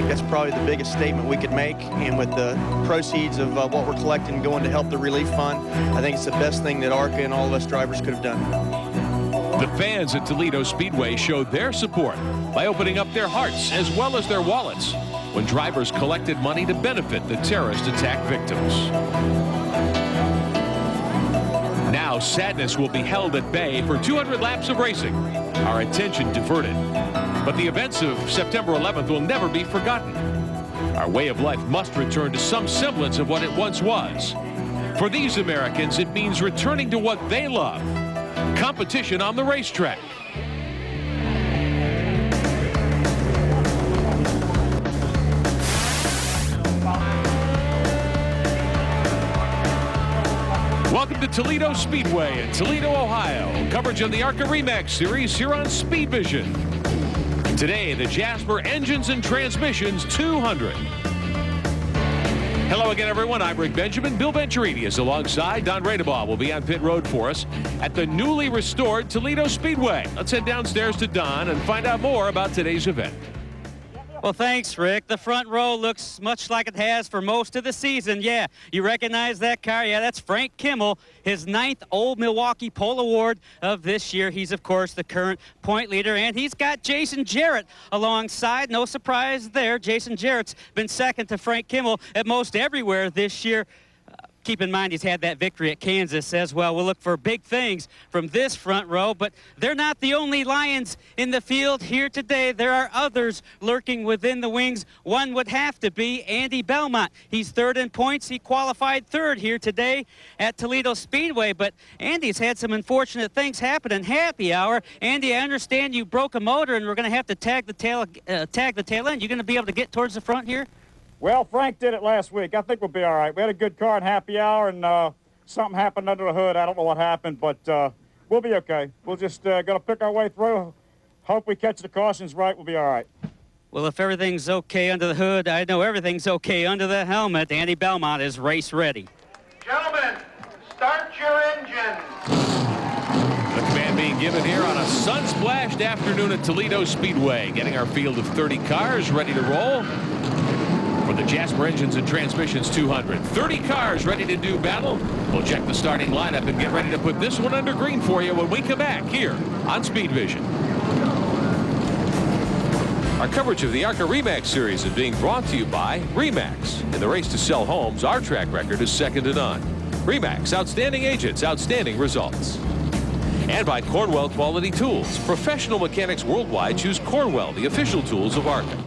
think that's probably the biggest statement we could make. And with the proceeds of what we're collecting going to help the relief fund, I think it's the best thing that ARCA and all of us drivers could have done. The fans at Toledo Speedway showed their support by opening up their hearts as well as their wallets when drivers collected money to benefit the terrorist attack victims. Now sadness will be held at bay for 200 laps of racing, our attention diverted. But the events of September 11th will never be forgotten. Our way of life must return to some semblance of what it once was. For these Americans, it means returning to what they love: competition on the racetrack. Welcome to Toledo Speedway in Toledo, Ohio. Coverage of the ARCA Re Series here on Speed Vision. Today, the Jasper Engines and Transmissions 200. Hello again, everyone. I'm Rick Benjamin. Bill Venturini is alongside. Don Radebaugh will be on pit road for us at the newly restored Toledo Speedway. Let's head downstairs to Don and find out more about today's event. Well, thanks, Rick. The front row looks much like it has for most of the season. Yeah, you recognize that car? Yeah, that's Frank Kimmel, his 9th Old Milwaukee Pole Award of this year. He's, of course, the current point leader, and he's got Jason Jarrett alongside. No surprise there. Jason Jarrett's been second to Frank Kimmel at most everywhere this year. Keep in mind he's had that victory at Kansas as well. We'll look for big things from this front row, but they're not the only Lions in the field here today. There are others lurking within the wings. One would have to be Andy Belmont. He's third in points. He qualified third here today at Toledo Speedway, but Andy's had some unfortunate things happen in happy hour. Andy, I understand you broke a motor and we're going to have to tag the tail end. You going to be able to get towards the front here? Well, Frank did it last week. I think we'll be all right. We had a good car in happy hour, and something happened under the hood. I don't know what happened, but we'll be okay. We'll just got to pick our way through. Hope we catch the cautions right. We'll be all right. Well, if everything's okay under the hood, I know everything's okay under the helmet. Andy Belmont is race ready. Gentlemen, start your engines. The command being given here on a sun-splashed afternoon at Toledo Speedway, getting our field of 30 cars ready to roll for the Jasper Engines and Transmissions 200. 30 cars ready to do battle. We'll check the starting lineup and get ready to put this one under green for you when we come back here on Speed Vision. Our coverage of the ARCA Re Series is being brought to you by Remax. In the race to sell homes, our track record is second to none. Remax, outstanding agents, outstanding results. And by Cornwell Quality Tools. Professional mechanics worldwide choose Cornwell, the official tools of ARCA.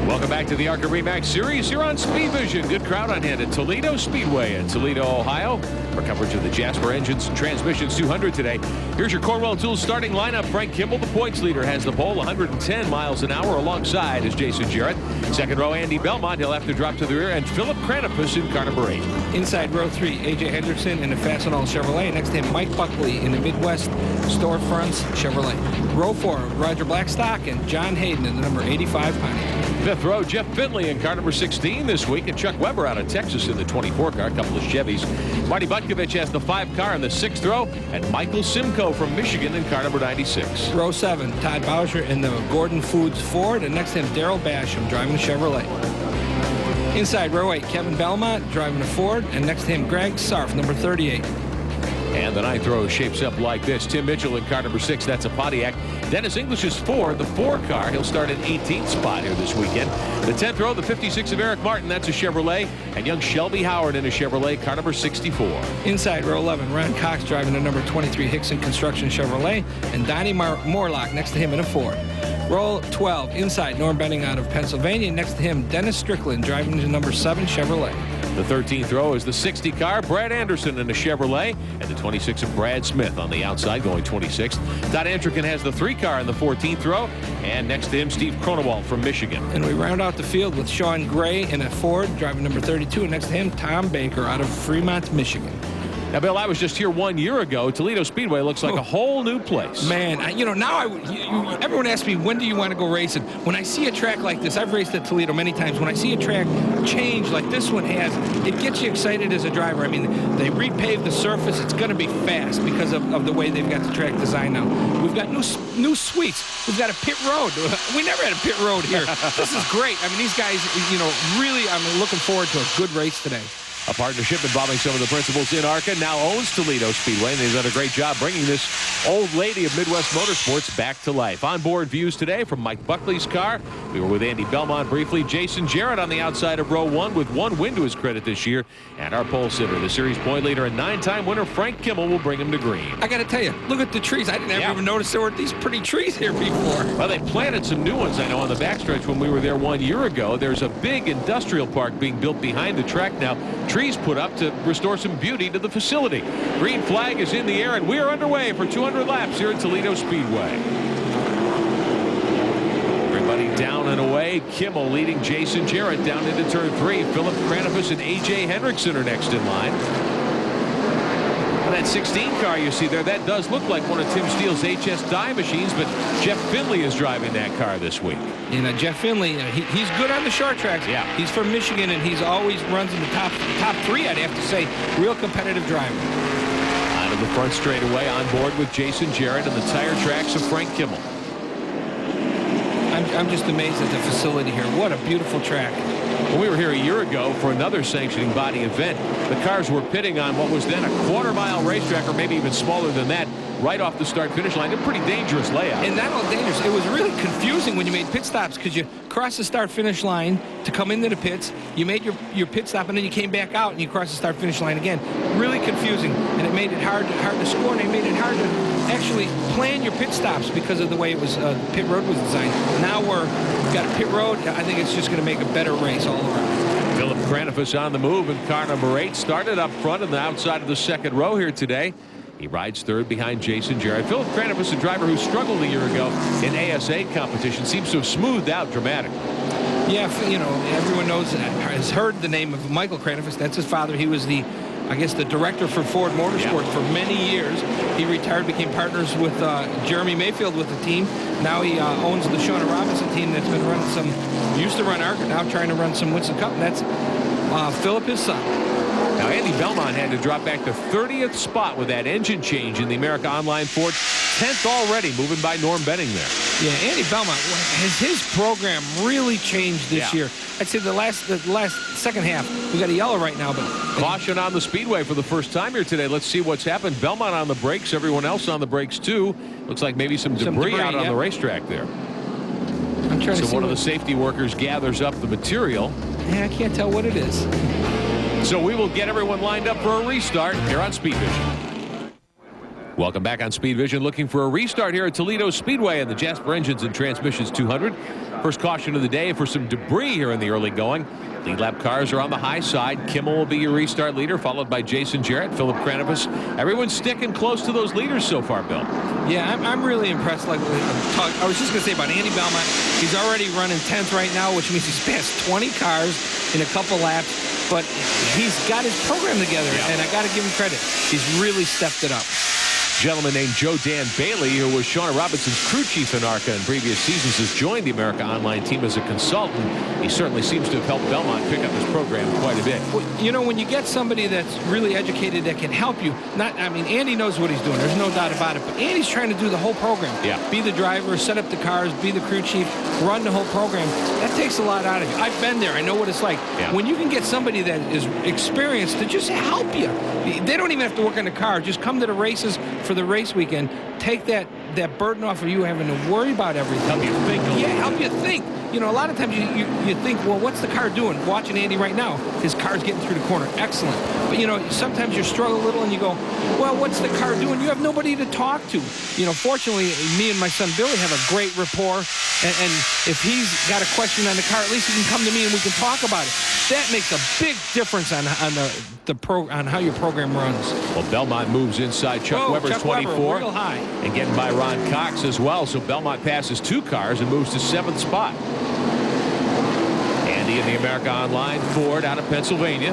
Welcome back to the ARCA Re Series here on Speed Vision. Good crowd on hand at Toledo Speedway in Toledo, Ohio. For coverage of the Jasper Engines and Transmissions 200 today. Here's your Cornwell Tools starting lineup. Frank Kimmel, the points leader, has the pole, 110 miles an hour. Alongside is Jason Jarrett. Second row, Andy Belmont. He'll have to drop to the rear. And Philip Cranopus in car number 8. Inside row 3, A.J. Hendrickson in the Fastenal Chevrolet. Next to him, Mike Buckley in the Midwest Storefronts Chevrolet. Row 4, Roger Blackstock and John Hayden in the number 85 Pontiac. Fifth row, Jeff Finley in car number 16 this week, and Chuck Weber out of Texas in the 24 car, a couple of Chevys. Marty Butkovich has the 5 car in the 6th row, and Michael Simcoe from Michigan in car number 96. Row 7, Todd Bowser in the Gordon Foods Ford, and next to him, Daryl Basham driving the Chevrolet. Inside row 8, Kevin Belmont driving a Ford, and next to him, Greg Sarf, number 38. And the 9th row shapes up like this. Tim Mitchell in car number 6, that's a Pontiac. Dennis English is 4, the 4 car. He'll start at 18th spot here this weekend. The 10th row, the 56 of Eric Martin, that's a Chevrolet. And young Shelby Howard in a Chevrolet, car number 64. Inside row 11, Ron Cox driving the number 23 Hickson Construction Chevrolet, and Donnie Morlock next to him in a Ford. Row 12, inside, Norm Benning out of Pennsylvania. Next to him, Dennis Strickland driving the number 7 Chevrolet. The 13th row is the 60 car, Brad Anderson in a Chevrolet, and the 26 of Brad Smith on the outside going 26th. Todd Antrican has the 3 car in the 14th row, and next to him, Steve Cronewald from Michigan. And we round out the field with Sean Gray in a Ford driving number 32, and next to him, Tom Baker out of Fremont, Michigan. Now, Bill, I was just here 1 year ago. Toledo Speedway looks like a whole new place. Man, now everyone asks me, when do you want to go racing? When I see a track like this, I've raced at Toledo many times. When I see a track change like this one has, it gets you excited as a driver. I mean, they repaved the surface. It's going to be fast because of the way they've got the track designed now. We've got new suites. We've got a pit road. We never had a pit road here. This is great. I mean, these guys, really, I'm looking forward to a good race today. A partnership involving some of the principals in ARCA now owns Toledo Speedway, and they've done a great job bringing this old lady of Midwest motorsports back to life. On-board views today from Mike Buckley's car. We were with Andy Belmont briefly. Jason Jarrett on the outside of row 1 with 1 win to his credit this year. And our pole sitter, the series point leader and 9-time winner Frank Kimmel, will bring him to green. I got to tell you, look at the trees. I didn't ever even notice there were these pretty trees here before. Well, they planted some new ones, I know, on the backstretch when we were there 1 year ago. There's a big industrial park being built behind the track now. Trees put up to restore some beauty to the facility. Green flag is in the air, and we are underway for 200 laps here at Toledo Speedway. Everybody down and away. Kimmel leading Jason Jarrett down into turn 3. Philip Kranifus and A.J. Hendrickson are next in line. And that 16 car you see there, that does look like one of Tim Steele's HS die machines, but Jeff Finley is driving that car this week. Jeff Finley, he's good on the short tracks. Yeah. He's from Michigan, and he's always runs in the top 3, I'd have to say. Real competitive driver. Out of the front straightaway, on board with Jason Jarrett and the tire tracks of Frank Kimmel. I'm just amazed at the facility here. What a beautiful track. When we were here a year ago for another sanctioning body event, the cars were pitting on what was then a quarter-mile racetrack, or maybe even smaller than that, right off the start-finish line. A pretty dangerous layout. And not all dangerous. It was really confusing when you made pit stops, because you crossed the start-finish line to come into the pits. You made your pit stop, and then you came back out, and you crossed the start-finish line again. Really confusing, and it made it hard to score, and it made it hard to actually plan your pit stops because of the way it was pit road was designed. Now we've got a pit road. I think it's just going to make a better race all around. Philip Kranifus on the move, and car number 8 started up front on the outside of the second row here today. He rides third behind Jason Jarrett. Philip Kranifus, a driver who struggled a year ago in ASA competition, seems to have smoothed out dramatically. Yeah, everyone has heard the name of Michael Kranifus. That's his father. He was the director for Ford Motorsport for many years. He retired, became partners with Jeremy Mayfield with the team. Now he owns the Shauna Robinson team that's been running used to run ARCA, now trying to run some Winston Cup. And that's Philip, his son. Now, Andy Belmont had to drop back to 30th spot with that engine change in the America Online Ford. 10th already, moving by Norm Benning there. Yeah, Andy Belmont, has his program really changed this year? I'd say the last second half. We got a yellow right now, but caution on the speedway for the first time here today. Let's see what's happened. Belmont on the brakes, everyone else on the brakes too. Looks like maybe some debris out on the racetrack there. I'm trying to see one of the safety workers gathers up the material. Yeah, I can't tell what it is. So we will get everyone lined up for a restart here on Speed Vision. Welcome back on Speed Vision. Looking for a restart here at Toledo Speedway and the Jasper Engines and Transmissions 200. First caution of the day for some debris here in the early going. Lead lap cars are on the high side. Kimmel will be your restart leader, followed by Jason Jarrett, Philip Kranifus. Everyone's sticking close to those leaders so far, Bill. Yeah, I'm really impressed. Like I was just going to say about Andy Belmont, he's already running 10th right now, which means he's passed 20 cars in a couple laps. But he's got his program together, and I got to give him credit. He's really stepped it up. Gentleman named Joe Dan Bailey, who was Shauna Robinson's crew chief in ARCA in previous seasons, has joined the America Online team as a consultant. He certainly seems to have helped Belmont pick up his program quite a bit. Well, when you get somebody that's really educated that can help you, Andy knows what he's doing. There's no doubt about it. But Andy's trying to do the whole program. Yeah. Be the driver, set up the cars, be the crew chief, run the whole program. That takes a lot out of you. I've been there. I know what it's like. Yeah. When you can get somebody that is experienced to just help you. They don't even have to work on the car. Just come to the races for the race weekend. Take that burden off of you having to worry about everything. Help you think. Help you think. A lot of times you think, well, what's the car doing? Watching Andy right now, his car's getting through the corner. Excellent. But, sometimes you struggle a little and you go, well, what's the car doing? You have nobody to talk to. Fortunately, me and my son Billy have a great rapport. And if he's got a question on the car, at least he can come to me and we can talk about it. That makes a big difference on how your program runs. Well, Belmont moves inside Chuck Weber's 24. Weber, real high. And getting by Ron Cox as well. So Belmont passes 2 cars and moves to 7th spot. Andy in the America Online Ford out of Pennsylvania.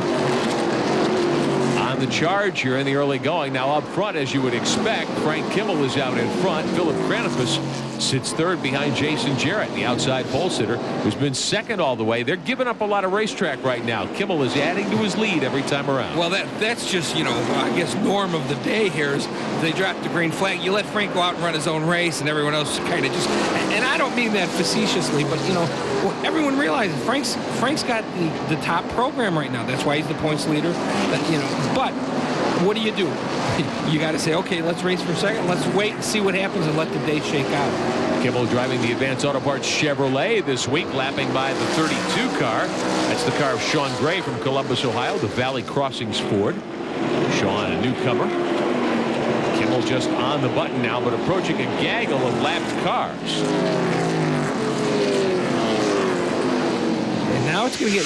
On on the charge here in the early going. Now up front, as you would expect, Frank Kimmel is out in front. Philip Kranifus sits third behind Jason Jarrett, the outside pole sitter, who's been second all the way. They're giving up a lot of racetrack right now. Kimmel is adding to his lead every time around. Well, that's just, I guess norm of the day here is they drop the green flag. You let Frank go out and run his own race, and everyone else kind of just, and I don't mean that facetiously, but, everyone realizes Frank's got the top program right now. That's why he's the points leader. But what do? You got to say, okay, let's race for a second. Let's wait and see what happens and let the day shake out. Kimmel driving the Advanced Auto Parts Chevrolet this week, lapping by the 32 car. That's the car of Sean Gray from Columbus, Ohio, the Valley Crossings Ford. Sean, a newcomer. Kimmel just on the button now, but approaching a gaggle of lapped cars. Now it's going to get,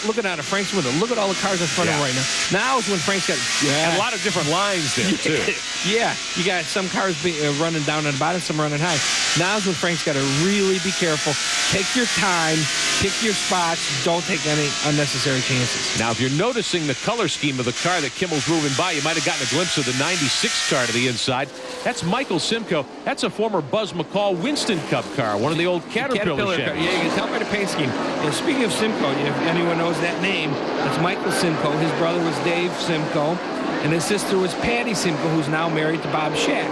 looking out of Frank's window. Look at all the cars in front of him right now. Now is when Frank's got and a lot of different lines there, too. Yeah, you got some cars running down on the bottom, some running high. Now is when Frank's got to really be careful. Take your time, pick your spots, don't take any unnecessary chances. Now, if you're noticing the color scheme of the car that Kimmel's moving by, you might have gotten a glimpse of the 96 car to the inside. That's Michael Simcoe. That's a former Buzz McCall Winston Cup car, one of the old Caterpillar car. Chevys. Yeah, you can tell by the paint scheme. And speaking of Simcoe, if anyone knows that name, that's Michael Simcoe. His brother was Dave Simcoe, and his sister was Patty Simcoe, who's now married to Bob Shack.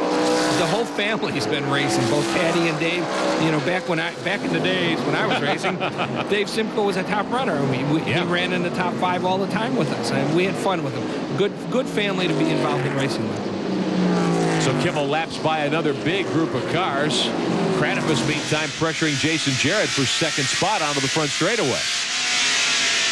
The whole family's been racing, both Patty and Dave. Back in the days when I was racing, Dave Simcoe was a top runner. He ran in the top 5 all the time with us, and we had fun with him. Good family to be involved in racing with. So Kimmel laps by another big group of cars. Kranifus, meantime, pressuring Jason Jarrett for second spot onto the front straightaway.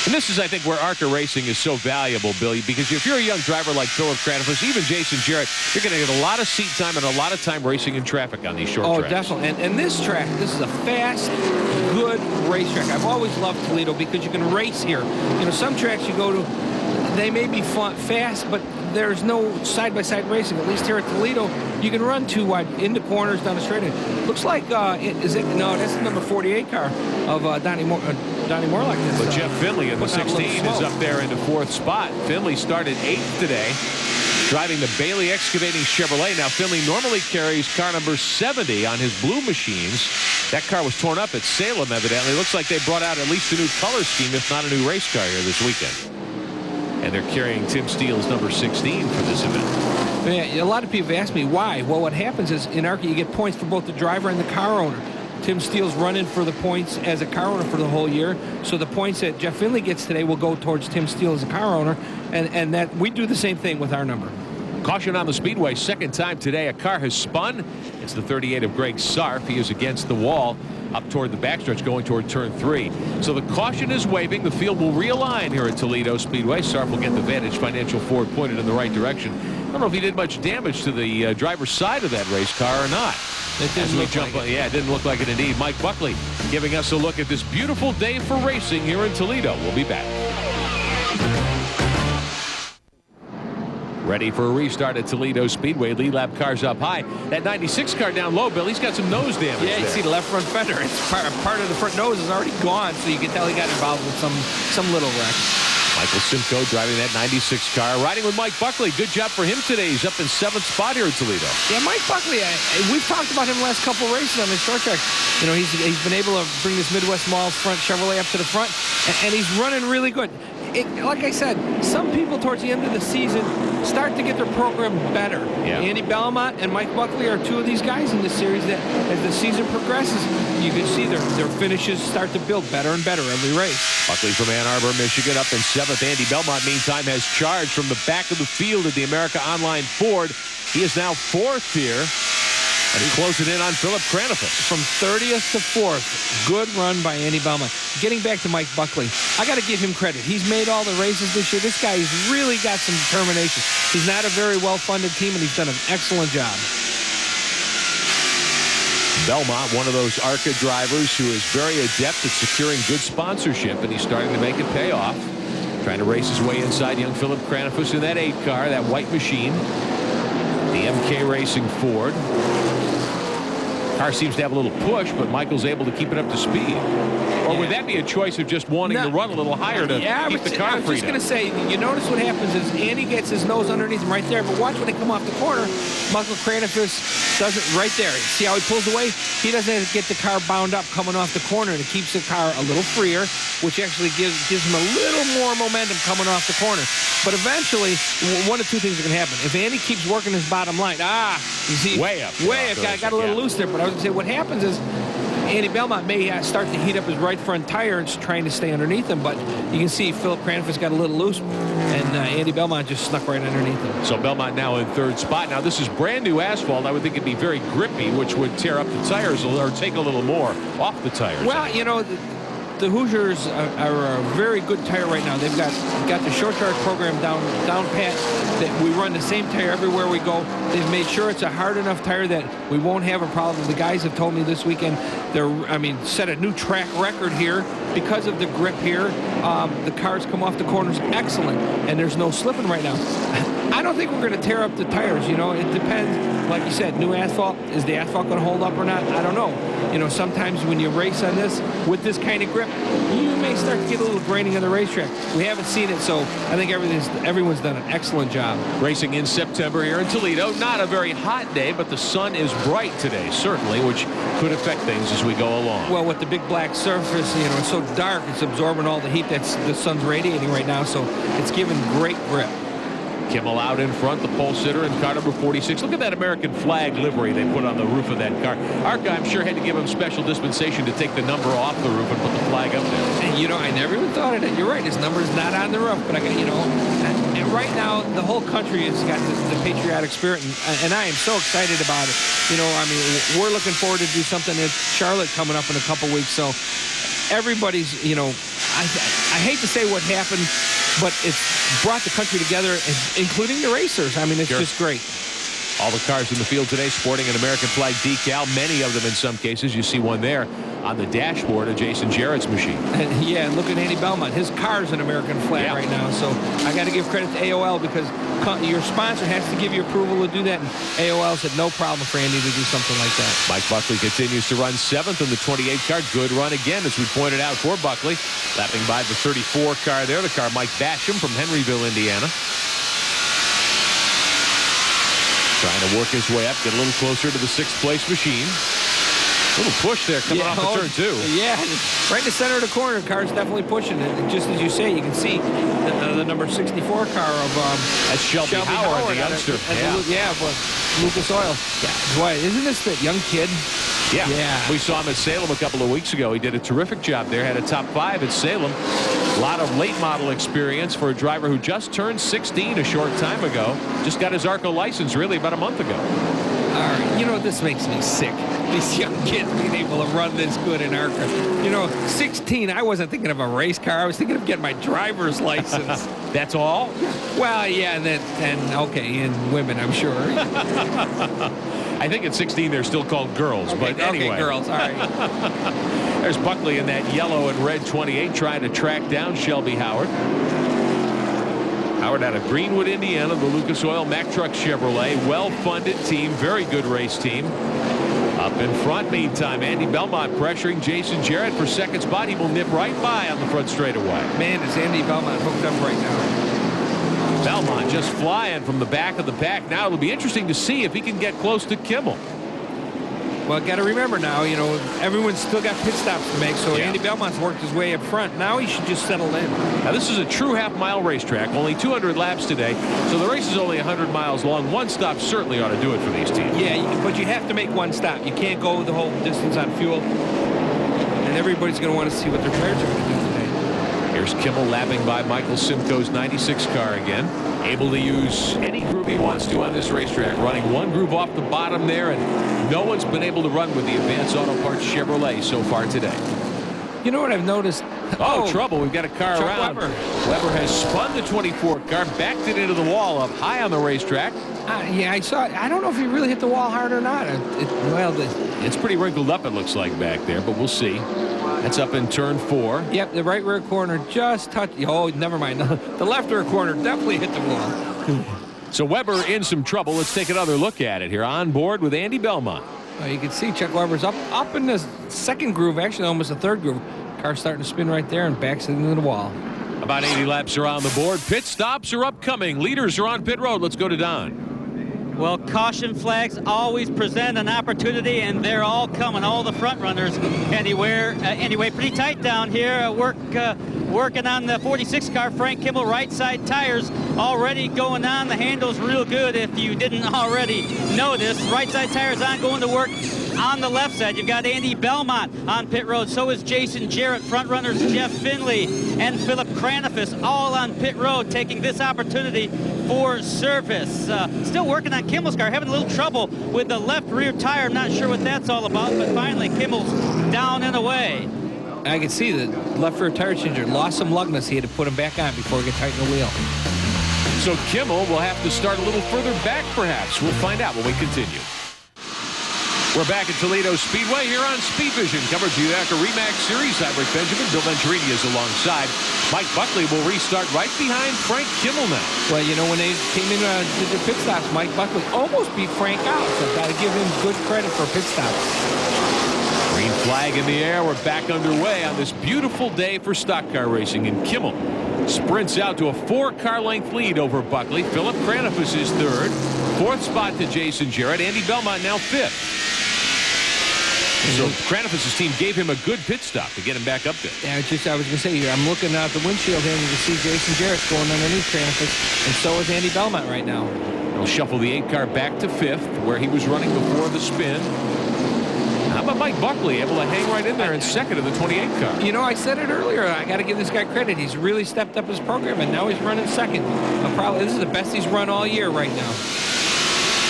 And this is, I think, where ARCA racing is so valuable, Billy, because if you're a young driver like Philip Kranifus, even Jason Jarrett, you're going to get a lot of seat time and a lot of time racing in traffic on these short tracks. Oh, definitely. And this track, this is a fast, good racetrack. I've always loved Toledo because you can race here. Some tracks you go to, they may be fast, but there's no side-by-side racing. At least here at Toledo, you can run 2 wide into corners down the straight. Looks like that's the number 48 car of Donnie Morlock. But Jeff Finley in the 16 is up there in the 4th spot. Finley started 8th today, driving the Bailey Excavating Chevrolet. Now Finley normally carries car number 70 on his blue machines. That car was torn up at Salem, evidently. Looks like they brought out at least a new color scheme, if not a new race car here this weekend. And they're carrying Tim Steele's number 16 for this event. Yeah, a lot of people have asked me why. Well, what happens is in ARCA you get points for both the driver and the car owner. Tim Steele's running for the points as a car owner for the whole year. So the points that Jeff Finley gets today will go towards Tim Steele as a car owner. And that we do the same thing with our number. Caution on the speedway. Second time today a car has spun. It's the 38 of Greg Sarf. He is against the wall up toward the backstretch going toward turn 3. So the caution is waving. The field will realign here at Toledo Speedway. Sarf will get the Vantage Financial Ford pointed in the right direction. I don't know if he did much damage to the driver's side of that race car or not. It didn't look like it. Yeah, it didn't look like it indeed. Mike Buckley giving us a look at this beautiful day for racing here in Toledo. We'll be back. Ready for a restart at Toledo Speedway. Lead lap cars up high. That 96 car down low, Bill, he's got some nose damage. Yeah, you see the left front fender. It's part of the front nose is already gone, so you can tell he got involved with some little wreck. Michael Simcoe driving that 96 car, riding with Mike Buckley. Good job for him today. He's up in 7th spot here at Toledo. Yeah, Mike Buckley, we've talked about him the last couple races on the short track. He's been able to bring this Midwest Miles front Chevrolet up to the front, and he's running really good. Like I said, some people towards the end of the season start to get their program better. Yeah. Andy Belmont and Mike Buckley are 2 of these guys in this series that, as the season progresses, you can see their finishes start to build better and better every race. Buckley from Ann Arbor, Michigan, up in 7th. Andy Belmont, meantime, has charged from the back of the field at the America Online Ford. He is now 4th here. And he's closing in on Philip Kranifus. From 30th to 4th. Good run by Andy Belmont. Getting back to Mike Buckley, I got to give him credit. He's made all the races this year. This guy's really got some determination. He's not a very well-funded team, and he's done an excellent job. Belmont, one of those ARCA drivers who is very adept at securing good sponsorship, and he's starting to make it pay off. Trying to race his way inside young Philip Kranifus in that 8 car, that white machine. The MK Racing Ford. Car seems to have a little push, but Michael's able to keep it up to speed. Or would that be a choice of just wanting to run a little higher to keep the car I was freed just going up? to say, you notice what happens is Andy gets his nose underneath him right there, but watch when they come off the corner, Michael Kranifus does it right there. See how he pulls away? He doesn't get the car bound up coming off the corner, and it keeps the car a little freer, which actually gives him a little more momentum coming off the corner. But eventually, one of two things are going to happen. If Andy keeps working his bottom line, you see, way up, got a little loose there. But I was going to say, what happens is Andy Belmont may start to heat up his right front tire and trying to stay underneath him, but you can see Philip Kranifus got a little loose, and Andy Belmont just snuck right underneath him. So Belmont now in third spot. Now this is brand new asphalt. I would think it'd be very grippy, which would tear up the tires or take a little more off the tires. Well, you know, the Hoosiers are a very good tire right now. They've got the short yard program down pat. That we run the same tire everywhere we go. They've made sure it's a hard enough tire that we won't have a problem. The guys have told me this weekend set a new track record here because of the grip here. The cars come off the corners excellent, and there's no slipping right now. I don't think we're going to tear up the tires. You know, it depends. Like you said, new asphalt. Is the asphalt going to hold up or not? I don't know. You know, sometimes when you race on this with this kind of grip, you may start to get a little graining on the racetrack. We haven't seen it, so I think everyone's done an excellent job. Racing in September here in Toledo. Not a very hot day, but the sun is bright today, certainly, which could affect things as we go along. Well, with the big black surface, you know, it's so dark, it's absorbing all the heat that the sun's radiating right now, so it's giving great grip. Kimmel out in front, the pole sitter in car number 46. Look at that American flag livery they put on the roof of that car. ARCA, I'm sure, had to give him special dispensation to take the number off the roof and put the flag up there. And, you know, I never even thought of that. You're right, his number's not on the roof, but and right now, the whole country has got the patriotic spirit, and I am so excited about it. You know, I mean, we're looking forward to do something in Charlotte coming up in a couple weeks, so everybody's, you know, I hate to say what happened, but it's brought the country together, including the racers. I mean, it's just great. All the cars in the field today sporting an American flag decal, many of them in some cases. You see one there on the dashboard of Jason Jarrett's machine. And look at Andy Belmont. His car's an American flag right now. So I got to give credit to AOL because your sponsor has to give you approval to do that. And AOL said no problem for Andy to do something like that. Mike Buckley continues to run 7th in the 28 car. Good run again, as we pointed out for Buckley. Lapping by the 34 car there, the car Mike Basham from Henryville, Indiana. Trying to work his way up, get a little closer to the 6th place machine. A little push there coming off of turn 2. Yeah, right in the center of the corner. The car's definitely pushing it. And just as you say, you can see the number 64 car of that's Shelby Howard, the youngster. But Lucas Oil. Yeah, boy, isn't this the young kid? Yeah. We saw him at Salem a couple of weeks ago. He did a terrific job there. Had a top 5 at Salem. A lot of late model experience for a driver who just turned 16 a short time ago. Just got his ARCA license really about a month ago. All right, you know, this makes me sick. These young kids being able to run this good in ARCA. You know, 16, I wasn't thinking of a race car. I was thinking of getting my driver's license. That's all? Well, yeah, and women, I'm sure. I think at 16 they're still called girls, but anyway. Okay, girls, all right. There's Buckley in that yellow and red 28 trying to track down Shelby Howard. Howard out of Greenwood, Indiana, the Lucas Oil Mack Truck Chevrolet. Well-funded team, very good race team. Up in front, meantime, Andy Belmont pressuring Jason Jarrett for second spot. He will nip right by on the front straightaway. Man, is Andy Belmont hooked up right now. Belmont just flying from the back of the pack. Now it'll be interesting to see if he can get close to Kimmel. Well, got to remember now, you know, everyone's still got pit stops to make, so Andy Belmont's worked his way up front. Now he should just settle in. Now, this is a true half-mile racetrack, only 200 laps today, so the race is only 100 miles long. One stop certainly ought to do it for these teams. Yeah, but you have to make one stop. You can't go the whole distance on fuel, and everybody's going to want to see what their tires are going to do today. Here's Kimmel lapping by Michael Simcoe's 96 car again. Able to use any groove he wants to on this racetrack. Running one groove off the bottom there, and no one's been able to run with the Advanced Auto Parts Chevrolet so far today. You know what I've noticed? Oh, trouble. We've got a car Chuck around. Weber has spun the 24 car, backed it into the wall up high on the racetrack. Yeah, I saw it. I don't know if he really hit the wall hard or not. It's pretty wrinkled up, it looks like, back there, but we'll see. That's up in turn 4. Yep, the right rear corner just touched. Oh, never mind. The left rear corner definitely hit the wall. So Weber in some trouble. Let's take another look at it here on board with Andy Belmont. You can see Chuck Weber's up in the second groove, actually almost the third groove. Car starting to spin right there and backs it into the wall. About 80 laps are on the board. Pit stops are upcoming. Leaders are on pit road. Let's go to Don. Well, caution flags always present an opportunity, and they're all coming, all the front runners. Anyway, pretty tight down here. Working on the 46 car, Frank Kimmel, right side tires already going on. The handle's real good if you didn't already notice. Right side tires on, going to work on the left side. You've got Andy Belmont on pit road. So is Jason Jarrett. Front runners Jeff Finley and Philip Cranifus all on pit road, taking this opportunity for service. Still working on Kimmel's car, having a little trouble with the left rear tire. I'm not sure what that's all about, but finally Kimmel's down and away. I can see the left rear tire changer lost some lugness. He had to put him back on before he could tighten the wheel. So Kimmel will have to start a little further back, perhaps. We'll find out when we continue. We're back at Toledo Speedway here on Speed Vision. Coverage of the ARCA Re Series. I'm Rick Benjamin. Bill Venturini is alongside. Mike Buckley will restart right behind Frank Kimmel now. Well, you know, when they came in did their pit stops, Mike Buckley almost beat Frank out. So got to give him good credit for pit stops. Green flag in the air. We're back underway on this beautiful day for stock car racing. And Kimmel sprints out to a 4-car length lead over Buckley. Philip Cranifus is third. Fourth spot to Jason Jarrett. Andy Belmont now fifth. So Cranifus' team gave him a good pit stop to get him back up there. Yeah, I was going to say, I'm looking out the windshield here and you can see Jason Jarrett going underneath Cranifus, and so is Andy Belmont right now. He'll shuffle the 8-car back to fifth, where he was running before the spin. How about Mike Buckley able to hang right in there in second of the 28 car? You know, I said it earlier. I got to give this guy credit. He's really stepped up his program, and now he's running second. This is the best he's run all year right now.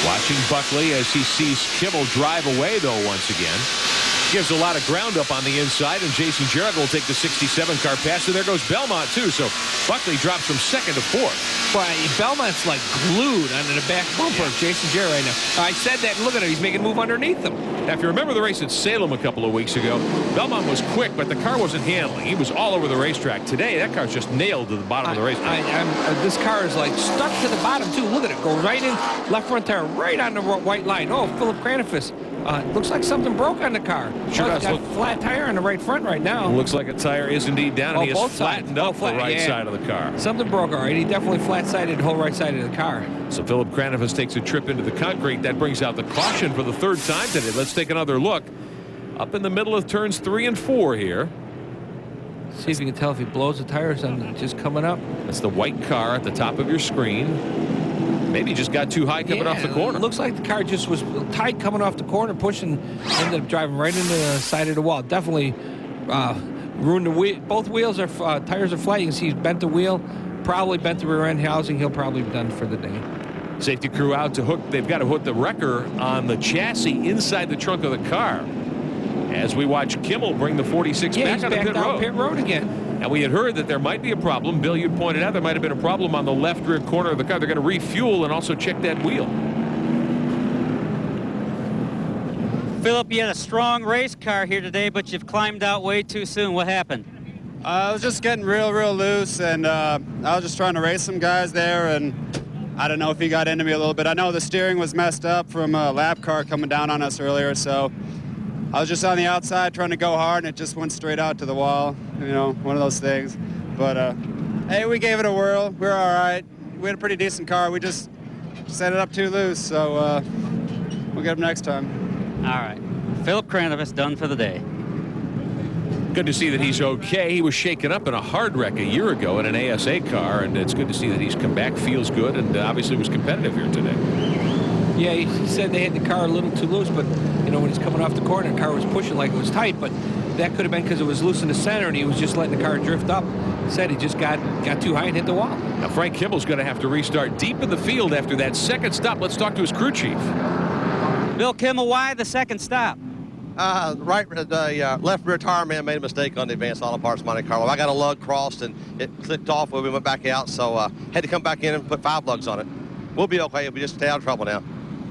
Watching Buckley as he sees Kimmel drive away, though, once again. Gives a lot of ground up on the inside, and Jason Jarrett will take the 67-car pass. So there goes Belmont, too. So Buckley drops from second to fourth. Boy, Belmont's like glued onto the back bumper of Jason Jarrett right now. I said that, and look at him. He's making a move underneath him. Now, if you remember the race at Salem a couple of weeks ago, Belmont was quick, but the car wasn't handling. He was all over the racetrack. Today, that car's just nailed to the bottom of the racetrack. This car is like stuck to the bottom, too. Look at it. Go right in, left front tire, right on the white line. Oh, Philip Cranifus. Looks like something broke on the car. Sure does. It's got a flat tire on the right front right now. Looks like a tire is indeed down, and he has flattened up the right yeah. side of the car. Something broke, all right. He definitely flat-sided the whole right side of the car. So Philip Cranifus takes a trip into the concrete. That brings out the caution for the third time today. Let's take another look. Up in the middle of turns 3 and 4 here. See if you can tell if he blows the tires on just coming up. That's the white car at the top of your screen. Maybe just got too high coming off the corner. It looks like the car just was tight coming off the corner, pushing, ended up driving right into the side of the wall. Definitely ruined the wheel. Both wheels are tires are flat. You can see he's bent the wheel, probably bent the rear end housing. He'll probably be done for the day. Safety crew out to hook. They've got to hook the wrecker on the chassis inside the trunk of the car. As we watch Kimmel bring the 46 back on the pit road again. And we had heard that there might be a problem. Bill, you pointed out there might have been a problem on the left rear corner of the car. They're going to refuel and also check that wheel. Philip, you had a strong race car here today, but you've climbed out way too soon. What happened? I was just getting real loose, and I was just trying to race some guys there, and I don't know if he got into me a little bit. I know the steering was messed up from a lap car coming down on us earlier, so I was just on the outside trying to go hard, and it just went straight out to the wall. You know, one of those things. But, hey, we gave it a whirl. We're all right. We had a pretty decent car. We just set it up too loose, so we'll get them next time. All right. Philip Cranifus done for the day. Good to see that he's okay. He was shaken up in a hard wreck a year ago in an ASA car, and it's good to see that he's come back, feels good, and obviously was competitive here today. Yeah, he said they had the car a little too loose, but, you know, when he's coming off the corner, the car was pushing like it was tight, but that could have been because it was loose in the center, and he was just letting the car drift up. He said he just got too high and hit the wall. Now, Frank Kimmel's going to have to restart deep in the field after that second stop. Let's talk to his crew chief. Bill Kimmel, why the second stop? The left rear tire man made a mistake on the advanced auto parts Monte Carlo. I got a lug crossed and it clicked off when we went back out, so had to come back in and put 5 lugs on it. We'll be okay. We'll just stay out of trouble now.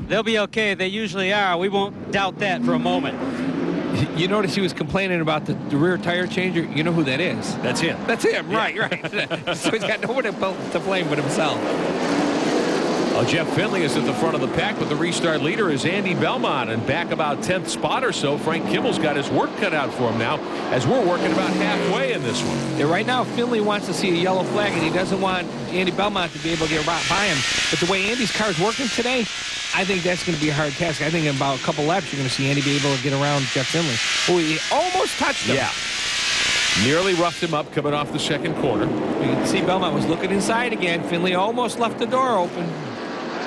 They'll be okay. They usually are. We won't doubt that for a moment. You notice he was complaining about the rear tire changer. You know who that is? That's him. That's him. Right. So he's got no one to blame but himself. Well, Jeff Finley is at the front of the pack, but the restart leader is Andy Belmont, and back about 10th spot or so. Frank Kimmel's got his work cut out for him now, as we're working about halfway in this one. Yeah, right now, Finley wants to see a yellow flag, and he doesn't want Andy Belmont to be able to get by him. But the way Andy's car is working today, I think that's going to be a hard task. I think in about a couple laps, you're going to see Andy be able to get around Jeff Finley. Oh, he almost touched him. Yeah. Nearly roughed him up coming off the second corner. You can see Belmont was looking inside again. Finley almost left the door open.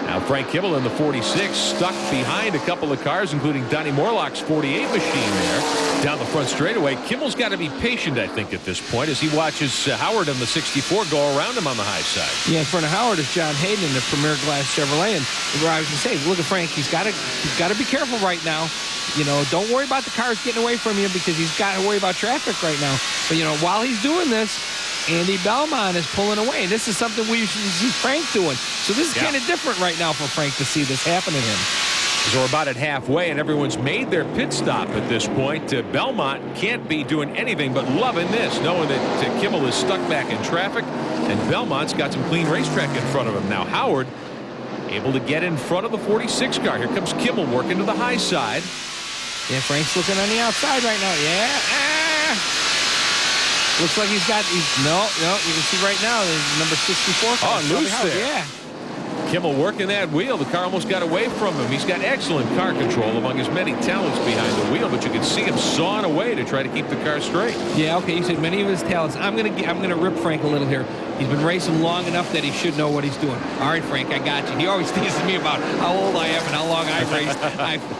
Now Frank Kimmel in the 46, stuck behind a couple of cars, including Donnie Morlock's 48 machine there down the front straightaway. Kimmel's got to be patient, I think, at this point, as he watches Howard in the 64 go around him on the high side. Yeah, in front of Howard is John Hayden in the Premier Glass Chevrolet. And I was going to say, look at Frank. He's got to be careful right now. You know, don't worry about the cars getting away from you, because he's got to worry about traffic right now. But, you know, while he's doing this, Andy Belmont is pulling away. And this is something we usually see Frank doing. So this is kind of different right now for Frank to see this happen to him. So we're about at halfway, and everyone's made their pit stop at this point. Belmont can't be doing anything but loving this, knowing that Kimmel is stuck back in traffic, and Belmont's got some clean racetrack in front of him. Now Howard able to get in front of the 46 car. Here comes Kimmel working to the high side. Yeah, Frank's looking on the outside right now. Yeah. Looks like he's got, no, you can see right now, there's number 64. Oh, loose there. Yeah. Kimmel working that wheel. The car almost got away from him. He's got excellent car control among his many talents behind the wheel, but you can see him sawing away to try to keep the car straight. Yeah, okay, you said many of his talents. I'm gonna rip Frank a little here. He's been racing long enough that he should know what he's doing. All right, Frank, I got you. He always teases me about how old I am and how long I've raced.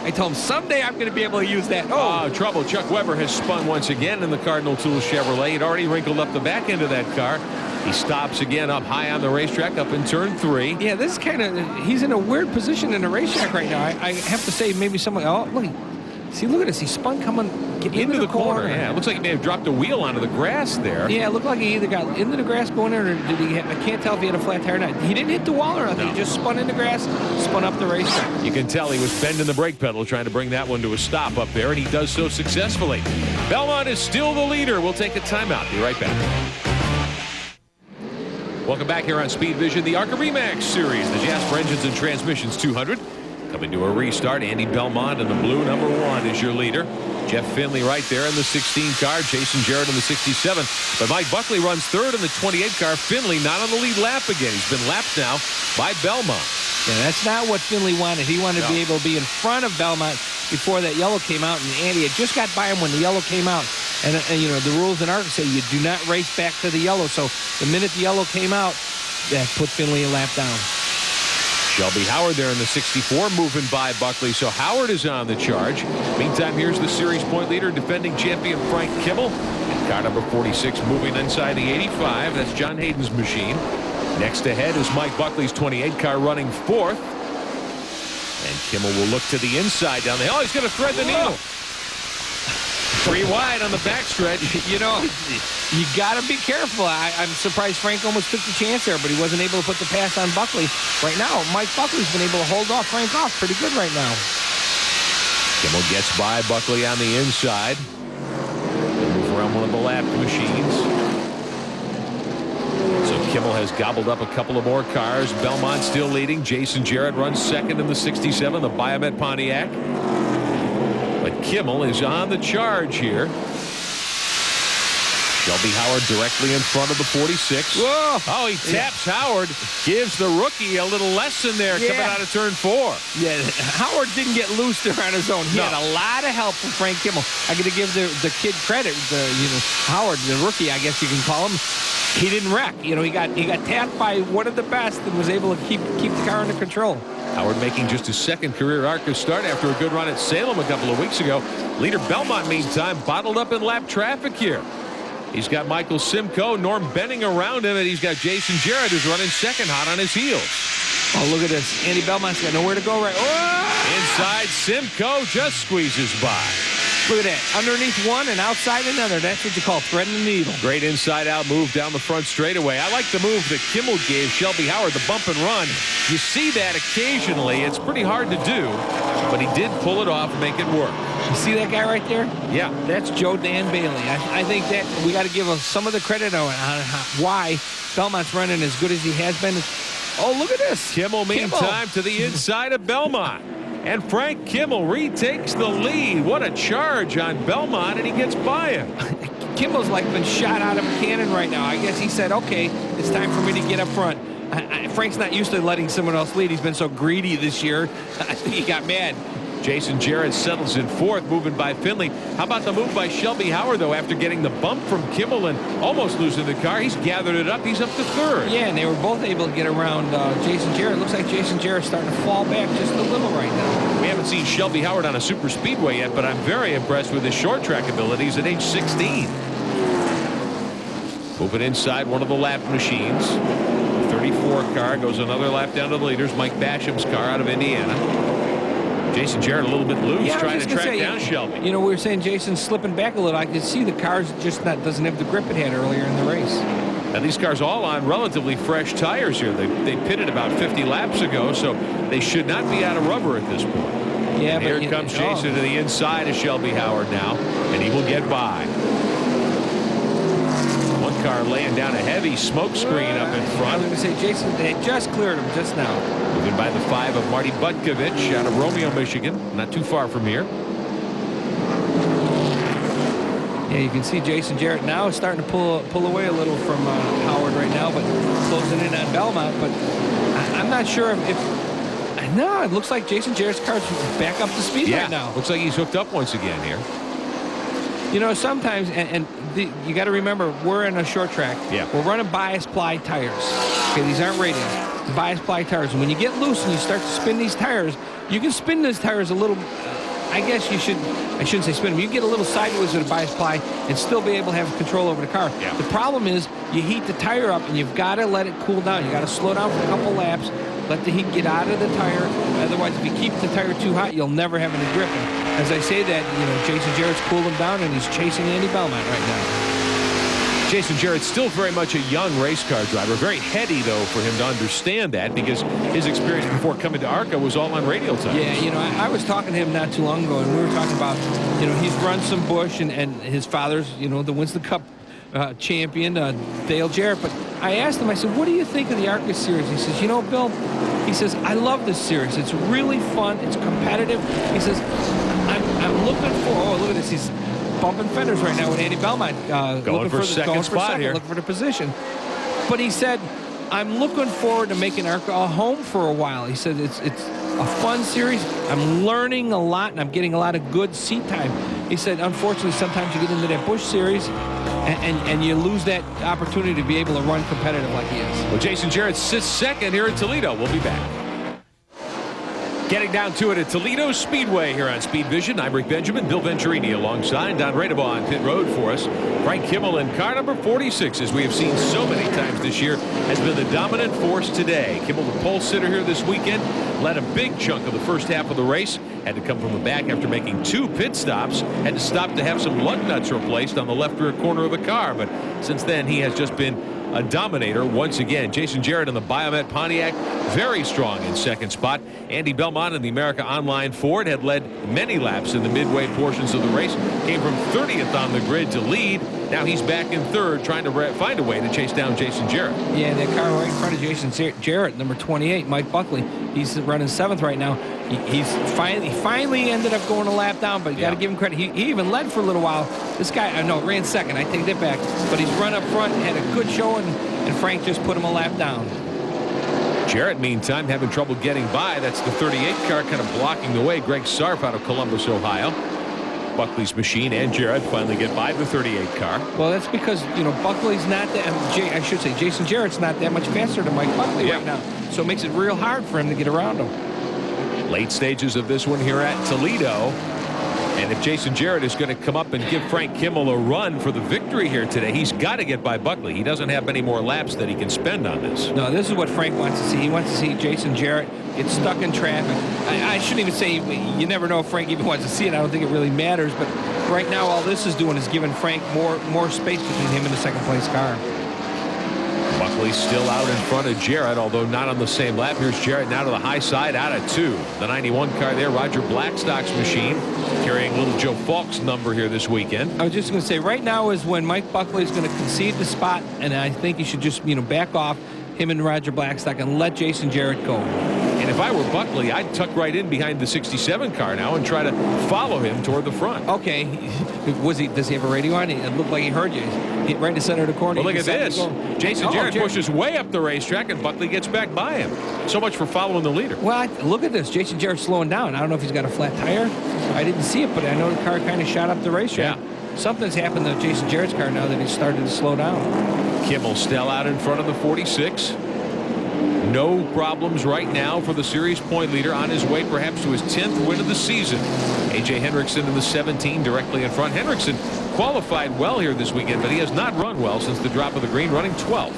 I told him someday I'm going to be able to use that. Trouble. Chuck Weber has spun once again in the Cardinal Tools Chevrolet. He'd already wrinkled up the back end of that car. He stops again up high on the racetrack, up in turn 3. Yeah, this is kind of, he's in a weird position in the racetrack right now. I have to say, maybe someone, look at this. He spun coming into the corner. Yeah, it looks like he may have dropped a wheel onto the grass there. Yeah, it looked like he either got into the grass going in, or did he? I can't tell if he had a flat tire or not. He didn't hit the wall or nothing. No. He just spun in the grass, spun up the racetrack. You can tell he was bending the brake pedal trying to bring that one to a stop up there, and he does so successfully. Belmont is still the leader. We'll take a timeout. Be right back. Welcome back here on Speed Vision, the ARCA Re Series, the Jasper Engines and Transmissions 200. Coming to a restart, Andy Belmont in the blue, number 1, is your leader. Jeff Finley right there in the 16 car. Jason Jarrett in the 67. But Mike Buckley runs third in the 28 car. Finley not on the lead lap again. He's been lapped now by Belmont. Yeah, that's not what Finley wanted. He wanted to be able to be in front of Belmont before that yellow came out. And Andy had just got by him when the yellow came out. And you know, the rules in ARCA say you do not race back to the yellow. So the minute the yellow came out, that put Finley a lap down. Shelby Howard there in the 64, moving by Buckley. So Howard is on the charge. Meantime, here's the series point leader, defending champion Frank Kimmel. Car number 46 moving inside the 85. That's John Hayden's machine. Next ahead is Mike Buckley's 28 car running 4th. And Kimmel will look to the inside down there. Oh, he's going to thread the needle. 3 wide on the backstretch. You know, you got to be careful. I'm surprised Frank almost took the chance there, but he wasn't able to put the pass on Buckley. Right now, Mike Buckley's been able to hold off Frank off pretty good right now. Kimmel gets by Buckley on the inside. They'll move around one of the lap machines. So Kimmel has gobbled up a couple of more cars. Belmont still leading. Jason Jarrett runs second in the 67, the Biomet Pontiac. But Kimmel is on the charge here. Shelby Howard directly in front of the 46. Whoa. Oh, he taps Howard. Gives the rookie a little lesson there coming out of turn 4. Yeah, Howard didn't get loose there on his own. He had a lot of help from Frank Kimmel. I got to give the kid credit. Howard, the rookie, I guess you can call him. He didn't wreck. You know, he got tapped by one of the best and was able to keep the car under control. Howard making just his second career ARCA start after a good run at Salem a couple of weeks ago. Leader Belmont, meantime, bottled up in lap traffic here. He's got Michael Simcoe, Norm Benning around him, and he's got Jason Jarrett, who's running second hot on his heels. Oh, look at this. Andy Belmont's got nowhere to go right. Oh! Inside, Simcoe just squeezes by. Look at that. Underneath one and outside another. That's what you call threading the needle. Great inside-out move down the front straightaway. I like the move that Kimmel gave Shelby Howard, the bump and run. You see that occasionally. It's pretty hard to do, but he did pull it off and make it work. You see that guy right there? Yeah. That's Joe Dan Bailey. I think that we got to give him some of the credit on why Belmont's running as good as he has been. Oh, look at this. Kimmel, meantime, to the inside of Belmont. And Frank Kimmel retakes the lead. What a charge on Belmont, and he gets by him. Kimmel's like been shot out of a cannon right now. I guess he said, okay, it's time for me to get up front. Frank's not used to letting someone else lead. He's been so greedy this year. I think he got mad. Jason Jarrett settles in fourth, moving by Finley. How about the move by Shelby Howard, though, after getting the bump from Kimmel and almost losing the car? He's gathered it up. He's up to third. Yeah, and they were both able to get around Jason Jarrett. Looks like Jason Jarrett's starting to fall back just a little right now. We haven't seen Shelby Howard on a super speedway yet, but I'm very impressed with his short track abilities at age 16. Moving inside one of the lap machines. The 34 car goes another lap down to the leaders. Mike Basham's car out of Indiana. Jason Jarrett a little bit loose, trying to track down Shelby. You know, we were saying Jason's slipping back a little. I could see the car's just doesn't have the grip it had earlier in the race. Now these cars all on relatively fresh tires here. They pitted about 50 laps ago, so they should not be out of rubber at this point. Yeah, and but here comes Jason to the inside of Shelby Howard now, and he will get by. One car laying down a heavy smoke screen up in front. I was going to say, Jason, they just cleared him just now. Moving by the 5 of Marty Butkovich out of Romeo, Michigan. Not too far from here. Yeah, you can see Jason Jarrett now is starting to pull away a little from Howard right now, but closing in on Belmont. But I'm not sure if no, it looks like Jason Jarrett's car's back up to speed right now. Looks like he's hooked up once again here. You know, sometimes, you got to remember, we're in a short track. Yeah. We're running bias ply tires. Okay, these aren't radials. Bias ply tires. And when you get loose and you start to spin these tires, you can spin these tires a little. I guess I shouldn't say spin them. You can get a little sideways with a bias ply and still be able to have control over the car. Yeah. The problem is you heat the tire up and you've got to let it cool down. You got to slow down for a couple laps, let the heat get out of the tire. Otherwise, if you keep the tire too hot, you'll never have any grip. And as I say that, you know, Jason Jarrett's cooled him down and he's chasing Andy Belmont right now. Jason Jarrett's still very much a young race car driver. Very heady, though, for him to understand that, because his experience before coming to ARCA was all on radial tires. Yeah, you know, I was talking to him not too long ago, and we were talking about, you know, he's run some Busch, and his father's, you know, the Winston Cup champion, Dale Jarrett. But I asked him, I said, what do you think of the ARCA series? He says, you know, Bill, he says, I love this series. It's really fun. It's competitive. He says, I'm looking for, oh, look at this. He's bumping fenders right now with Andy Belmont. Going for second spot here. Looking for the position. But he said, I'm looking forward to making ARCA a home for a while. He said, it's a fun series. I'm learning a lot, and I'm getting a lot of good seat time. He said, unfortunately, sometimes you get into that Busch series, and you lose that opportunity to be able to run competitive like he is. Well, Jason Jarrett sits second here at Toledo. We'll be back. Getting down to it at Toledo Speedway here on Speed Vision. I'm Rick Benjamin, Bill Venturini alongside Don Radebaugh on pit road for us. Frank Kimmel in car number 46, as we have seen so many times this year, has been the dominant force today. Kimmel, the pole sitter here this weekend, led a big chunk of the first half of the race. Had to come from the back after making 2 pit stops. Had to stop to have some lug nuts replaced on the left rear corner of the car. But since then, he has just been a dominator once again. Jason Jarrett in the Biomet Pontiac, very strong in second spot. Andy Belmont in the America Online Ford had led many laps in the midway portions of the race. Came from 30th on the grid to lead. Now he's back in third, trying to find a way to chase down Jason Jarrett. Yeah, that car right in front of Jason Jarrett, number 28, Mike Buckley. He's running 7th right now. He's finally ended up going a lap down, but you got to give him credit. He even led for a little while. This guy, ran second. I take that back. But he's run up front, had a good showing, and Frank just put him a lap down. Jarrett, meantime, having trouble getting by. That's the 38 car kind of blocking the way. Greg Sarf out of Columbus, Ohio. Buckley's machine and Jarrett finally get by the 38 car. Well, that's because, Buckley's not that, I should say Jason Jarrett's not that much faster than Mike Buckley right now. So it makes it real hard for him to get around him. Late stages of this one here at Toledo. And if Jason Jarrett is going to come up and give Frank Kimmel a run for the victory here today, he's got to get by Buckley. He doesn't have many more laps that he can spend on this. No, this is what Frank wants to see. He wants to see Jason Jarrett get stuck in traffic. I shouldn't even say, you never know if Frank even wants to see it. I don't think it really matters. But right now, all this is doing is giving Frank more space between him and the second place car. Buckley still out in front of Jarrett, although not on the same lap. Here's Jarrett now to the high side out of 2. The 91 car there, Roger Blackstock's machine, carrying little Joe Falk's number here this weekend. I was just going to say, right now is when Mike Buckley is going to concede the spot, and I think he should just, back off, him and Roger Blackstock, and let Jason Jarrett go. And if I were Buckley, I'd tuck right in behind the 67 car now and try to follow him toward the front. Okay. Does he have a radio on? It looked like he heard you. Right in the center of the corner. Well, look at this. Jason Jarrett pushes way up the racetrack, and Buckley gets back by him. So much for following the leader. Well, look at this. Jason Jarrett's slowing down. I don't know if he's got a flat tire. I didn't see it, but I know the car kind of shot up the racetrack. Yeah. Something's happened to Jason Jarrett's car now that he started to slow down. Kimmel still out in front of the 46. No problems right now for the series point leader, on his way perhaps to his 10th win of the season. A.J. Hendrickson in the 17 directly in front. Hendrickson qualified well here this weekend, but he has not run well since the drop of the green, running 12th.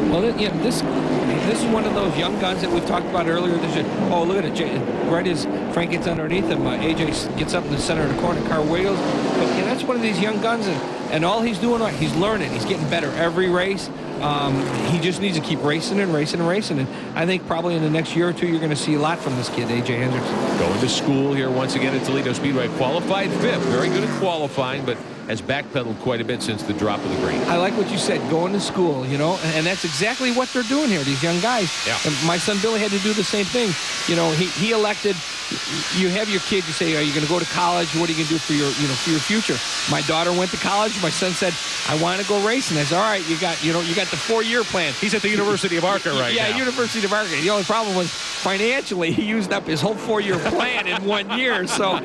Well, this is one of those young guns that we talked about earlier this year. Oh, look at it. Right as Frank gets underneath him, AJ gets up in the center of the corner, car wiggles. But that's one of these young guns, and all he's doing, he's learning. He's getting better every race. He just needs to keep racing and racing and racing. And I think probably in the next year or two, you're going to see a lot from this kid, A.J. Hendrickson. Going to school here once again at Toledo Speedway. Qualified 5th. Very good at qualifying, but has backpedaled quite a bit since the drop of the green. I like what you said, going to school, and that's exactly what they're doing here, these young guys. Yeah. And my son Billy had to do the same thing. He elected, you have your kid, you say, are you going to go to college? What are you going to do for your, for your future? My daughter went to college. My son said, I want to go racing. I said, all right, you got the 4-year plan. He's at the University of ARCA right now. Yeah, University of ARCA. The only problem was financially, he used up his whole 4-year plan in 1 year. So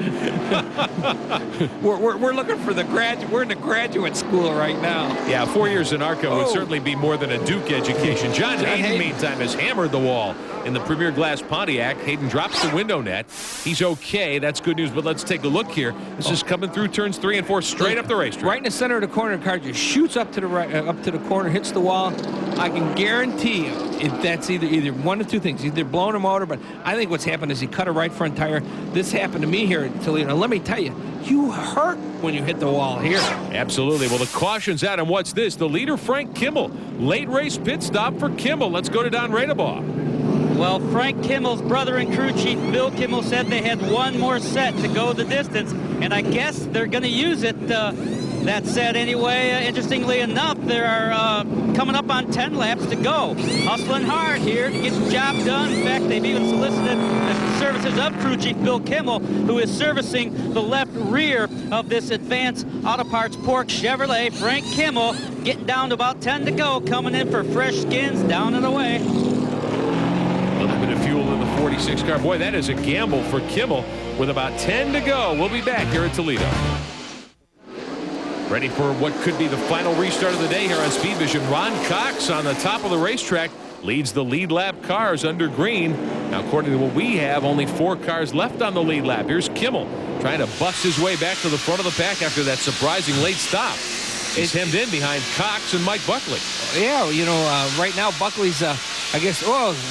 we're looking for the graduate. We're in the graduate school right now. Yeah, 4 years in ARCA would certainly be more than a Duke education. John Hayden, meantime, has hammered the wall in the Premier Glass Pontiac. Hayden drops the window net. He's okay. That's good news, but let's take a look here. This is coming through turns 3 and 4 straight up the racetrack. Right in the center of the corner, the car just shoots up to the right, up to the corner, hits the wall. I can guarantee you that's either one of two things, either blowing a motor, but I think what's happened is he cut a right front tire. This happened to me here at Toledo. Now, let me tell you, you hurt when you hit the wall here. Absolutely. Well, the caution's out, and what's this? The leader, Frank Kimmel. Late race pit stop for Kimmel. Let's go to Don Radebaugh. Well, Frank Kimmel's brother and crew chief, Bill Kimmel, said they had one more set to go the distance, and I guess they're going to use it. That set anyway. Interestingly enough, there are coming up on 10 laps to go. Hustling hard here to get the job done. In fact, they've even solicited the services of crew chief Bill Kimmel, who is servicing the left rear of this Advanced Auto Parts Porsche Chevrolet. Frank Kimmel getting down to about 10 to go, coming in for fresh skins down and away. A little bit of fuel in the 46 car. Boy, that is a gamble for Kimmel with about 10 to go. We'll be back here at Toledo. Ready for what could be the final restart of the day here on Speed Vision. Ron Cox on the top of the racetrack leads the lead lap cars under green. Now, according to what we have, only 4 cars left on the lead lap. Here's Kimmel trying to bust his way back to the front of the pack after that surprising late stop. He's hemmed in behind Cox and Mike Buckley. Yeah, right now Buckley's, I guess,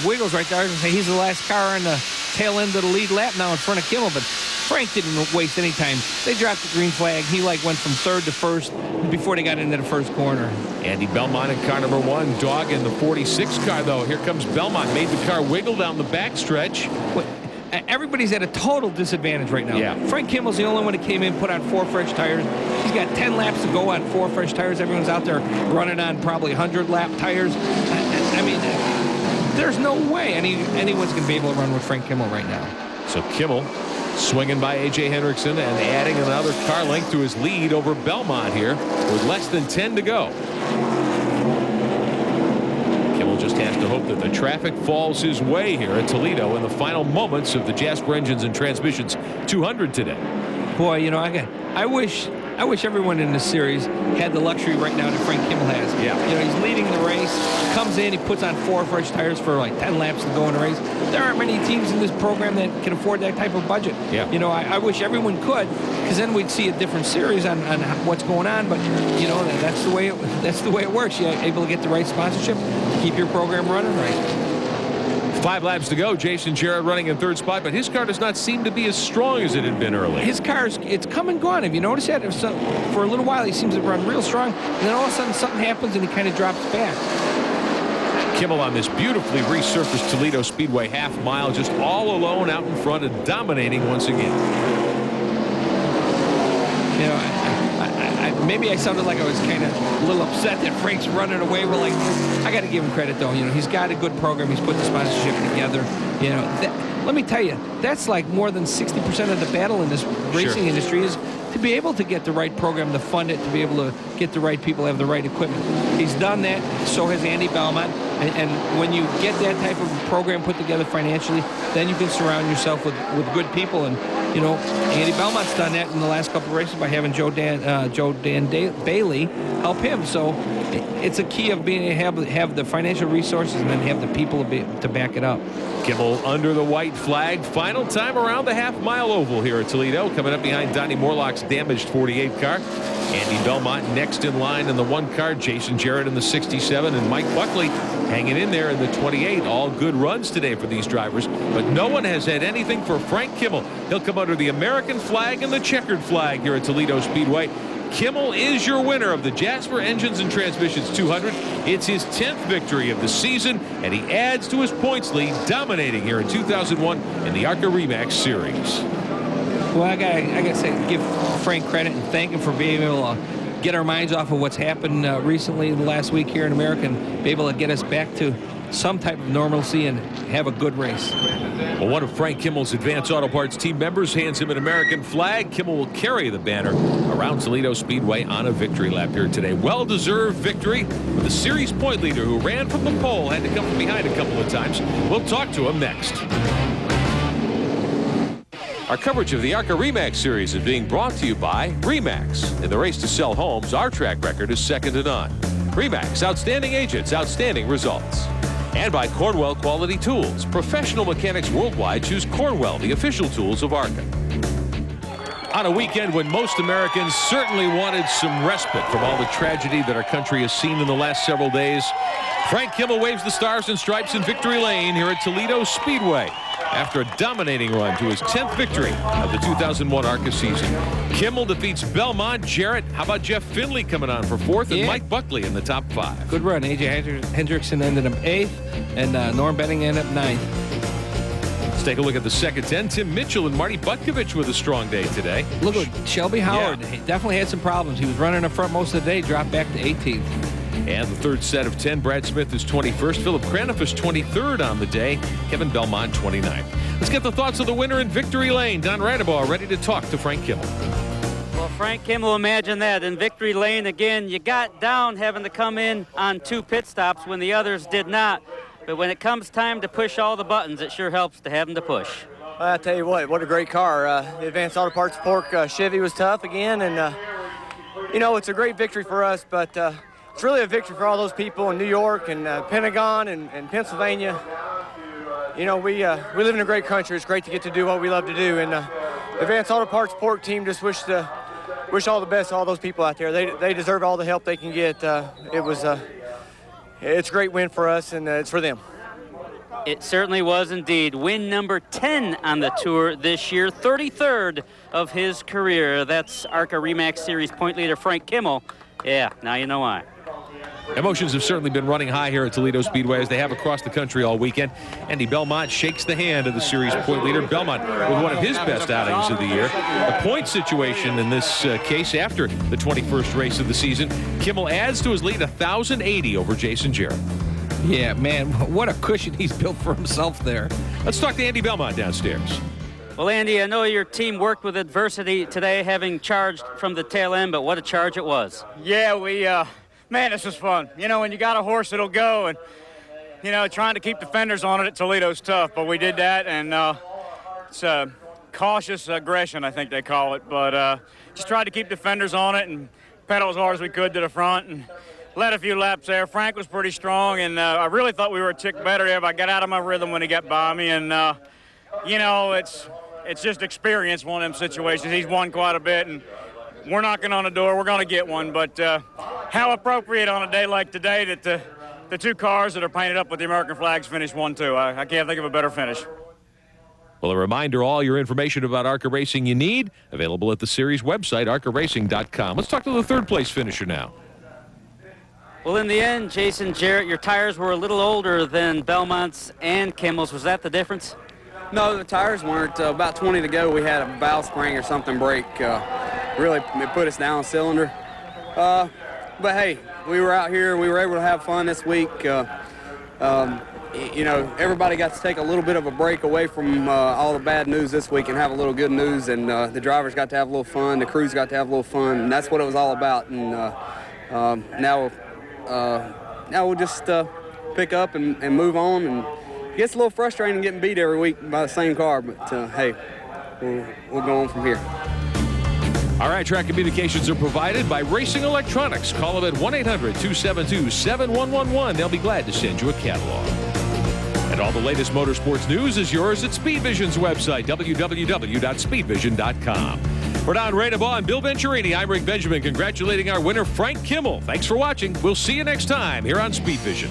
Wiggles right there. I was going to say he's the last car on the tail end of the lead lap now in front of Kimmel, but Frank didn't waste any time. They dropped the green flag. He went from 3rd to 1st before they got into the first corner. Andy Belmont in car number 1. Dog in the 46 car, though. Here comes Belmont. Made the car wiggle down the backstretch. Everybody's at a total disadvantage right now. Yeah. Frank Kimmel's the only one that came in, put on 4 fresh tires. He's got 10 laps to go on 4 fresh tires. Everyone's out there running on probably 100-lap tires. I mean, there's no way anyone's going to be able to run with Frank Kimmel right now. So Kimmel swinging by A.J. Hendrickson and adding another car length to his lead over Belmont here with less than 10 to go. Kimmel just has to hope that the traffic falls his way here at Toledo in the final moments of the Jasper Engines and Transmissions 200 today. Boy, I wish everyone in this series had the luxury right now that Frank Kimmel has. Yeah. He's leading the race, comes in, he puts on 4 fresh tires for like 10 laps to go in the race. There aren't many teams in this program that can afford that type of budget. Yeah. I wish everyone could, because then we'd see a different series on what's going on. But that's the way it works. You're able to get the right sponsorship, keep your program running right. 5 laps to go. Jason Jarrett running in 3rd spot, but his car does not seem to be as strong as it had been early. His car, it's come and gone. Have you noticed that? For a little while, he seems to run real strong, and then all of a sudden something happens and he kind of drops back. Kimmel on this beautifully resurfaced Toledo Speedway half-mile, just all alone out in front and dominating once again. maybe I sounded like I was kind of a little upset that Frank's running away. Well, like, I got to give him credit, though. You know, he's got a good program. He's put the sponsorship together. You know, let me tell you, that's like more than 60% of the battle in this racing industry is to be able to get the right program to fund it, to be able to get the right people, have the right equipment. He's done that. So has Andy Belmont. And when you get that type of program put together financially, then you can surround yourself with good people. And, you know, Andy Belmont's done that in the last couple of races by having Joe Dan Bailey help him. So it's a key of being able to have the financial resources and then have the people to back it up. Kimmel under the white flag. Final time around the half-mile oval here at Toledo. Coming up behind Donnie Morlock's damaged 48 car. Andy Belmont next in line in the 1 car. Jason Jarrett in the 67. And Mike Buckley hanging in there in the 28. All good runs today for these drivers. But no one has had anything for Frank Kimmel. He'll come under the American flag and the checkered flag here at Toledo Speedway. Kimmel is your winner of the Jasper Engines and Transmissions 200. It's his 10th victory of the season, and he adds to his points lead, dominating here in 2001 in the ARCA Remax Series. Well, I gotta say, give Frank credit and thank him for being able to get our minds off of what's happened recently in the last week here in America and be able to get us back to some type of normalcy and have a good race. Well, one of Frank Kimmel's Advance Auto Parts team members hands him an American flag. Kimmel will carry the banner around Toledo Speedway on a victory lap here today. Well-deserved victory for the series point leader who ran from the pole, had to come from behind a couple of times. We'll talk to him next. Our coverage of the ARCA Remax Series is being brought to you by Remax. In the race to sell homes, our track record is second to none. Remax, outstanding agents, outstanding results. And by Cornwell Quality Tools. Professional mechanics worldwide choose Cornwell, the official tools of ARCA. On a weekend when most Americans certainly wanted some respite from all the tragedy that our country has seen in the last several days, Frank Kimmel waves the stars and stripes in victory lane here at Toledo Speedway after a dominating run to his 10th victory of the 2001 ARCA season. Kimmel defeats Belmont, Jarrett. How about Jeff Finley coming on for 4th and Mike Buckley in the top 5? Good run. A.J. Hendrickson ended up 8th and Norm Benning ended up 9th. Let's take a look at the second 10. Tim Mitchell and Marty Butkovich with a strong day today. Look at Shelby Howard. He definitely had some problems. He was running up front most of the day, dropped back to 18th. And the third set of 10, Brad Smith is 21st. Philip Craniff is 23rd on the day. Kevin Belmont, 29th. Let's get the thoughts of the winner in victory lane. Don Radabaugh ready to talk to Frank Kimmel. Well, Frank Kimmel, imagine that. In victory lane, again, you got down having to come in on 2 pit stops when the others did not. But when it comes time to push all the buttons, it sure helps to have them to push. I tell you what a great car. The Advanced Auto Parts Pork Chevy was tough again, and you know, it's a great victory for us, but it's really a victory for all those people in New York and Pentagon and Pennsylvania. You know, we live in a great country. It's great to get to do what we love to do, and the Advanced Auto Parts Pork team just wish all the best to all those people out there. They deserve all the help they can get. It's a great win for us, and it's for them. It certainly was indeed. Win number 10 on the tour this year, 33rd of his career. That's ARCA Remax Series point leader Frank Kimmel. Yeah, now you know why. Emotions have certainly been running high here at Toledo Speedway, as they have across the country all weekend. Andy Belmont shakes the hand of the series point leader. Belmont with one of his best outings of the year. The point situation in this case after the 21st race of the season. Kimmel adds to his lead 1,080 over Jason Jarrett. Yeah, man, what a cushion he's built for himself there. Let's talk to Andy Belmont downstairs. Well, Andy, I know your team worked with adversity today, having charged from the tail end, but what a charge it was. Yeah, man, this was fun. You know, when you got a horse, it'll go, and, you know, trying to keep the fenders on it at Toledo's tough, but we did that, and it's cautious aggression, I think they call it, but just tried to keep the fenders on it and pedal as hard as we could to the front and led a few laps there. Frank was pretty strong, and I really thought we were a tick better there, but I got out of my rhythm when he got by me, and, you know, it's just experience, one of them situations. He's won quite a bit, and we're knocking on the door. We're going to get one, but how appropriate on a day like today that the 2 cars that are painted up with the American flags finish 1-2. I can't think of a better finish. Well, a reminder, all your information about ARCA Racing you need, available at the series website, arcaracing.com. Let's talk to the 3rd place finisher now. Well, in the end, Jason Jarrett, your tires were a little older than Belmont's and Kimmel's. Was that the difference? No, the tires weren't. About 20 to go, we had a valve spring or something break. Really, it put us down a cylinder. But hey, we were out here. We were able to have fun this week. You know, everybody got to take a little bit of a break away from all the bad news this week and have a little good news. And the drivers got to have a little fun. The crews got to have a little fun. And that's what it was all about. And now we'll just pick up and move on. And it gets a little frustrating getting beat every week by the same car. But, hey, we'll go on from here. All right, track communications are provided by Racing Electronics. Call them at 1-800-272-7111. They'll be glad to send you a catalog. And all the latest motorsports news is yours at Speed Vision's website, www.speedvision.com. For Don Radebaugh and Bill Venturini, I'm Rick Benjamin, congratulating our winner, Frank Kimmel. Thanks for watching. We'll see you next time here on Speed Vision.